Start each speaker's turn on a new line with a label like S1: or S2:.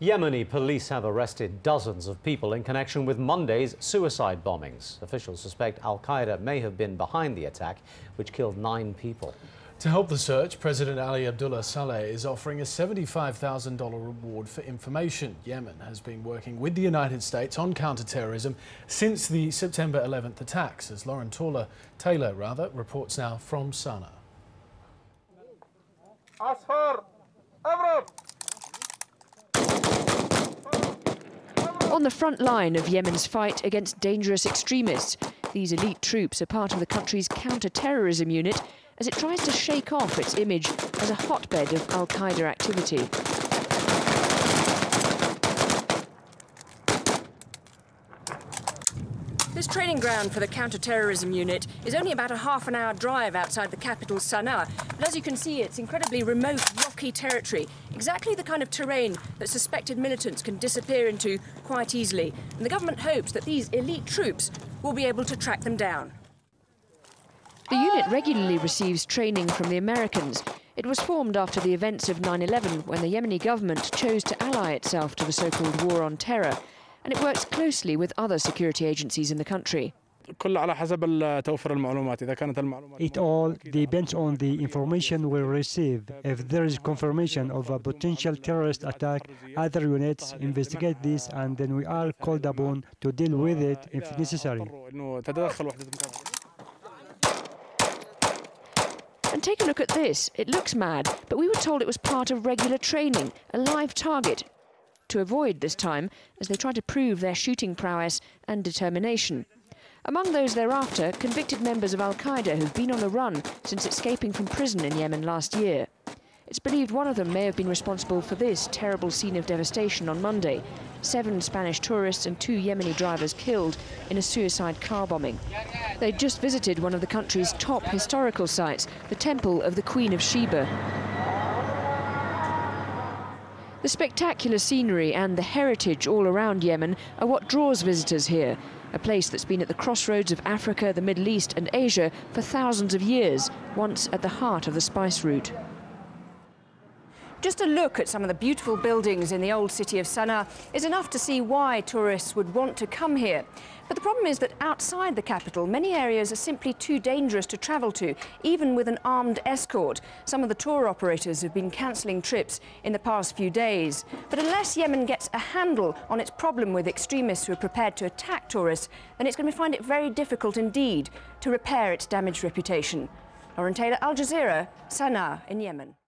S1: Yemeni police have arrested dozens of people in connection with Monday's suicide bombings. Officials suspect al-Qaeda may have been behind the attack, which killed 9 people.
S2: To help the search, President Ali Abdullah Saleh is offering a $75,000 reward for information. Yemen has been working with the United States on counter-terrorism since the September 11th attacks, as Lauren Taylor reports now from Sana'a.
S3: On the front line of Yemen's fight against dangerous extremists, these elite troops are part of the country's counter-terrorism unit as it tries to shake off its image as a hotbed of al-Qaeda activity. This training ground for the counter-terrorism unit is only about a half-an-hour drive outside the capital, Sana'a. But as you can see, it's incredibly remote, rocky territory, exactly the kind of terrain that suspected militants can disappear into quite easily. And the government hopes that these elite troops will be able to track them down. The unit regularly receives training from the Americans. It was formed after the events of 9/11, when the Yemeni government chose to ally itself to the so-called war on terror. And it works closely with other security agencies in the country.
S4: It all depends on the information we receive. If there is confirmation of a potential terrorist attack, other units investigate this, and then we are called upon to deal with it if necessary.
S3: And take a look at this. It looks mad, but we were told it was part of regular training, a live target to avoid this time as they try to prove their shooting prowess and determination. Among those thereafter, convicted members of al-Qaeda who've been on the run since escaping from prison in Yemen last year. It's believed one of them may have been responsible for this terrible scene of devastation on Monday. 7 Spanish tourists and 2 Yemeni drivers killed in a suicide car bombing. They'd just visited one of the country's top historical sites, the Temple of the Queen of Sheba. The spectacular scenery and the heritage all around Yemen are what draws visitors here, a place that's been at the crossroads of Africa, the Middle East and Asia for thousands of years, once at the heart of the spice route. Just a look at some of the beautiful buildings in the old city of Sana'a is enough to see why tourists would want to come here. But the problem is that outside the capital, many areas are simply too dangerous to travel to, even with an armed escort. Some of the tour operators have been cancelling trips in the past few days. But unless Yemen gets a handle on its problem with extremists who are prepared to attack tourists, then it's going to find it very difficult indeed to repair its damaged reputation. Lauren Taylor, Al Jazeera, Sana'a in Yemen.